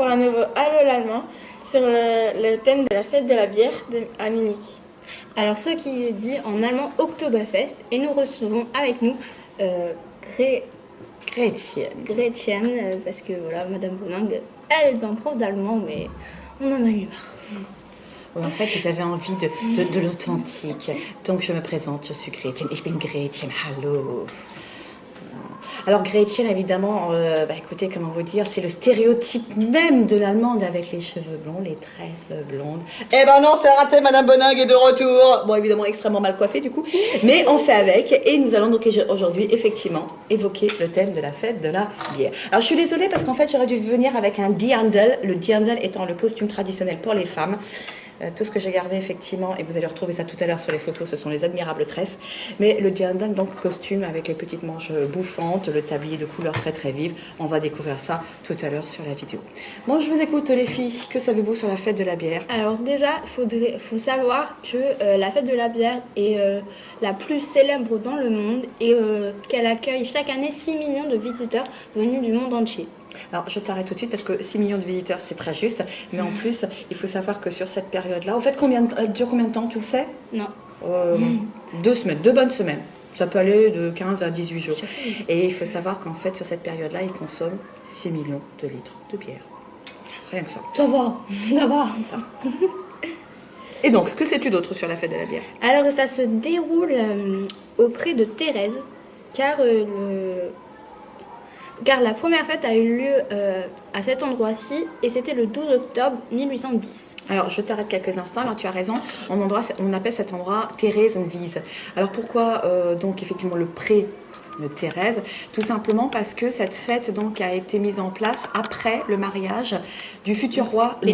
pour un nouveau Halo l'Allemand sur le thème de la fête de la bière à Munich. Alors, ce qui dit en allemand Oktoberfest, et nous recevons avec nous Gretchen, parce que voilà, Madame Boningue, elle est un prof d'allemand, mais on en a eu marre. Oui, en fait, ils avaient envie de l'authentique. Donc, je me présente, je suis Gretchen. Ich bin Gretchen, hallo. Alors, Gretchen, évidemment, écoutez, comment vous dire, c'est le stéréotype même de l'allemande avec les cheveux blonds, les tresses blondes. Eh ben non, c'est raté, Madame Boningue est de retour. Bon, évidemment, extrêmement mal coiffée, du coup. Mais on fait avec. Et nous allons donc aujourd'hui, effectivement, évoquer le thème de la fête de la bière. Alors, je suis désolée parce qu'en fait, j'aurais dû venir avec un dirndl. Le dirndl étant le costume traditionnel pour les femmes. Tout ce que j'ai gardé effectivement, et vous allez retrouver ça tout à l'heure sur les photos, ce sont les admirables tresses. Mais le dirndl, donc costume avec les petites manches bouffantes, le tablier de couleurs très très vives, on va découvrir ça tout à l'heure sur la vidéo. Bon, je vous écoute les filles, que savez-vous sur la fête de la bière? Alors déjà, faut savoir que la fête de la bière est la plus célèbre dans le monde et qu'elle accueille chaque année 6 millions de visiteurs venus du monde entier. Alors, je t'arrête tout de suite parce que 6 millions de visiteurs, c'est très juste. Mais en plus, il faut savoir que sur cette période-là, en fait, elle dure combien de temps, tu le sais? Non. 2 semaines, 2 bonnes semaines. Ça peut aller de 15 à 18 jours. Et il faut savoir qu'en fait, sur cette période-là, ils consomment 6 millions de litres de bière. Rien que ça. Ça va. Et donc, que sais-tu d'autre sur la fête de la bière? Alors, ça se déroule auprès de Thérèse, car la première fête a eu lieu à cet endroit-ci et c'était le 12 octobre 1810. Alors, je t'arrête quelques instants. Alors, tu as raison. On appelle cet endroit Theresienwiese. Alors, pourquoi donc effectivement le pré de Thérèse? Tout simplement parce que cette fête donc a été mise en place après le mariage du futur roi Louis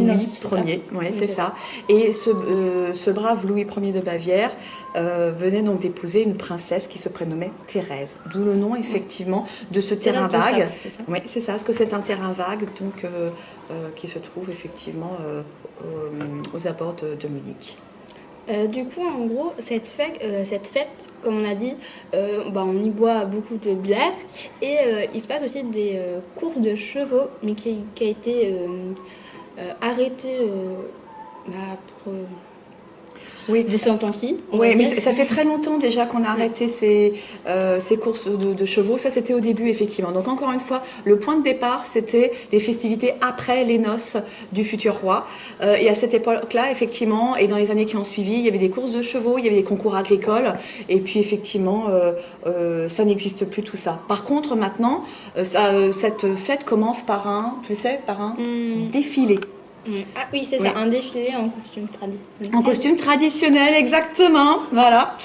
Ier. Oui, c'est ça. Et ce brave Louis Ier de Bavière venait donc d'épouser une princesse qui se prénommait Thérèse. D'où le nom effectivement de ce terrain vague. Oui, c'est ça. Parce que c'est un terrain vague donc qui se trouve effectivement aux abords de Munich. Du coup, en gros, cette fête, comme on a dit, on y boit beaucoup de bière et il se passe aussi des courses de chevaux, mais qui a été arrêté pour des temps-ci. Oui, mais ça fait très longtemps déjà qu'on a arrêté ces courses de chevaux. Ça, c'était au début, effectivement. Donc, encore une fois, le point de départ, c'était les festivités après les noces du futur roi. Et à cette époque-là, effectivement, et dans les années qui ont suivi, il y avait des courses de chevaux, il y avait des concours agricoles. Et puis, effectivement, ça n'existe plus tout ça. Par contre, maintenant, cette fête commence par un défilé. Ah oui, c'est ça, un défilé en costume traditionnel. En costume traditionnel, exactement, voilà.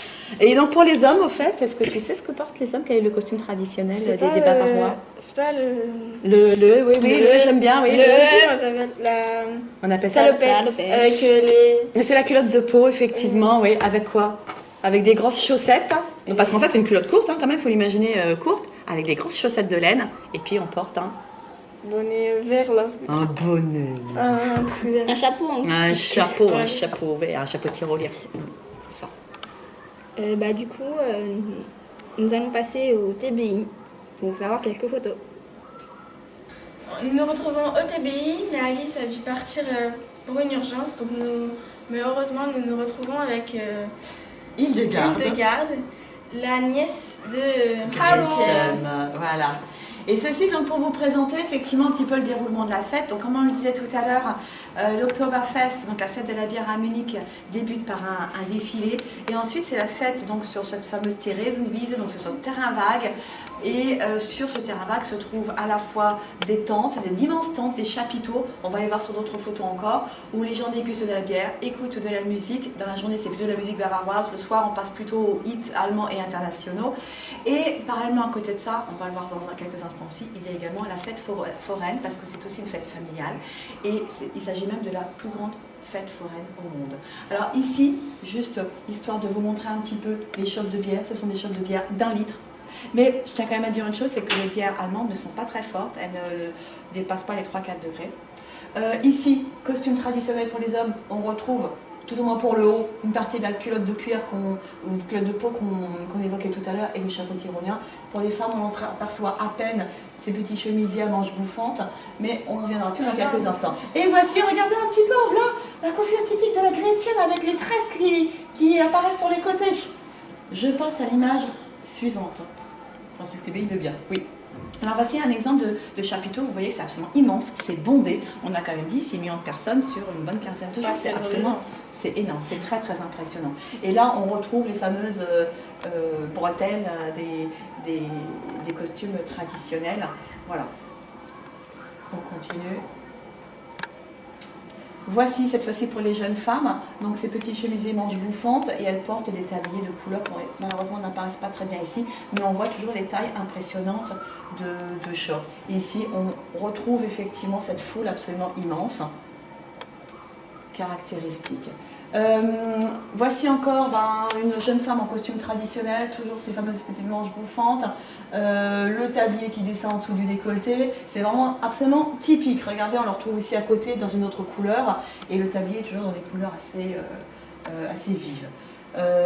Et donc pour les hommes, au fait, est-ce que tu sais ce que portent les hommes? Quel est le costume traditionnel des Bavarois? C'est pas le... Oui, j'aime bien, oui. On appelle ça salopette. C'est la culotte de peau, effectivement, oui. Avec quoi? Avec des grosses chaussettes. Donc, parce qu'en fait, c'est une culotte courte, quand même, il faut l'imaginer courte, avec des grosses chaussettes de laine. Et puis, on porte un bonnet vert, là. Un bonnet. Un chapeau. Un chapeau vert, un chapeau tyrolien. C'est ça. Du coup, nous allons passer au TBI pour vous faire voir quelques photos. Nous nous retrouvons au TBI, mais Alice a dû partir pour une urgence. Mais heureusement, nous nous retrouvons avec Hildegarde, la nièce de Gretchen. Voilà. Et ceci donc pour vous présenter effectivement un petit peu le déroulement de la fête. Donc comme on le disait tout à l'heure, l'Oktoberfest, donc la fête de la bière à Munich, débute par un défilé. Et ensuite c'est la fête donc sur cette fameuse Theresienwiese, donc sur ce terrain vague. Et sur ce terrain vague se trouvent à la fois des tentes, d'immenses tentes, des chapiteaux, on va aller voir sur d'autres photos encore, où les gens dégustent de la bière, écoutent de la musique. Dans la journée, c'est plutôt de la musique bavaroise. Le soir, on passe plutôt aux hits allemands et internationaux. Et parallèlement à côté de ça, on va le voir dans quelques instants aussi, il y a également la fête foraine, parce que c'est aussi une fête familiale. Et il s'agit même de la plus grande fête foraine au monde. Alors ici, juste histoire de vous montrer un petit peu les chopes de bière, ce sont des chopes de bière d'1 litre. Mais je tiens quand même à dire une chose, c'est que les bières allemandes ne sont pas très fortes, elles ne dépassent pas les 3-4 degrés. Ici, costume traditionnel pour les hommes, on retrouve tout au moins pour le haut, une partie de la culotte de cuir ou de culotte de peau qu'on évoquait tout à l'heure et le chapeau tyrolien. Pour les femmes, on aperçoit à peine ces petits chemisiers à manches bouffantes, mais on reviendra dessus dans quelques instants. Et voici, regardez un petit peu, voilà la coiffure typique de la Grétienne avec les tresses qui apparaissent sur les côtés. Je passe à l'image suivante. Enfin, si le TBI veut bien, oui. Alors voici un exemple de chapiteau, vous voyez c'est absolument immense, c'est bondé, on a quand même dit 6 millions de personnes sur une bonne quinzaine de jours, c'est absolument, c'est énorme, c'est très très impressionnant. Et là on retrouve les fameuses bretelles des costumes traditionnels, voilà. On continue. Voici cette fois-ci pour les jeunes femmes, donc ces petits chemisiers manches bouffantes et elles portent des tabliers de couleur qui malheureusement n'apparaissent pas très bien ici, mais on voit toujours les tailles impressionnantes de shorts. Et ici on retrouve effectivement cette foule absolument immense, caractéristique. Voici encore une jeune femme en costume traditionnel, toujours ces fameuses petites manches bouffantes, le tablier qui descend en dessous du décolleté, c'est vraiment absolument typique. Regardez, on le retrouve aussi à côté dans une autre couleur, et le tablier est toujours dans des couleurs assez vives.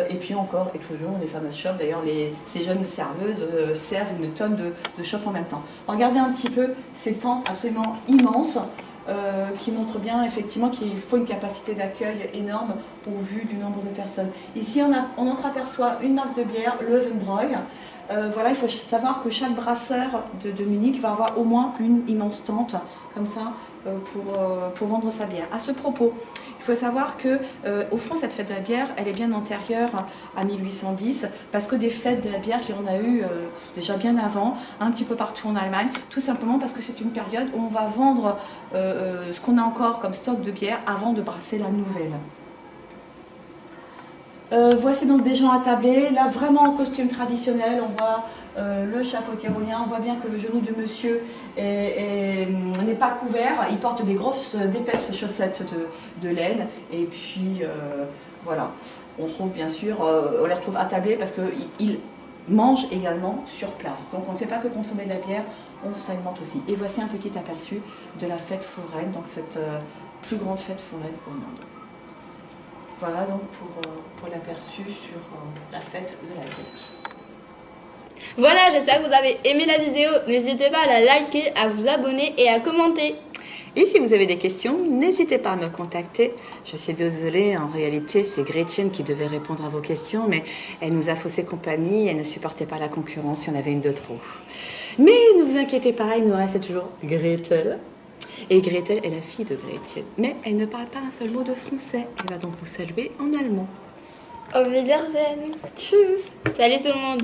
Et puis encore et toujours les fameuses chopes, d'ailleurs ces jeunes serveuses servent une tonne de chopes en même temps. Regardez un petit peu ces tentes absolument immenses, qui montre bien effectivement qu'il faut une capacité d'accueil énorme au vu du nombre de personnes. Ici on entreaperçoit une marque de bière, Löwenbräu. Voilà, il faut savoir que chaque brasseur de Munich va avoir au moins une immense tente comme ça pour vendre sa bière. À ce propos, il faut savoir que au fond cette fête de la bière, elle est bien antérieure à 1810 parce que des fêtes de la bière, il y en a eu déjà bien avant, un petit peu partout en Allemagne, tout simplement parce que c'est une période où on va vendre ce qu'on a encore comme stock de bière avant de brasser la nouvelle. Voici donc des gens attablés, là vraiment en costume traditionnel, on voit le chapeau tyrolien, on voit bien que le genou du monsieur n'est pas couvert, il porte des grosses, d'épaisses chaussettes de laine, et puis voilà, on trouve bien sûr, on les retrouve attablés parce qu'ils mangent également sur place, donc on ne sait pas que consommer de la bière, on s'alimente aussi. Et voici un petit aperçu de la fête foraine, donc cette plus grande fête foraine au monde. Voilà donc pour l'aperçu sur la fête de la bière. Voilà, j'espère que vous avez aimé la vidéo. N'hésitez pas à la liker, à vous abonner et à commenter. Et si vous avez des questions, n'hésitez pas à me contacter. Je suis désolée, en réalité, c'est Gretchen qui devait répondre à vos questions, mais elle nous a faussé compagnie, elle ne supportait pas la concurrence, il y en avait une de trop. Mais ne vous inquiétez pas, il nous reste toujours Gretel. Et Gretel est la fille de Gretchen. Mais elle ne parle pas un seul mot de français. Elle va donc vous saluer en allemand. Auf Wiedersehen. Tschüss. Salut tout le monde.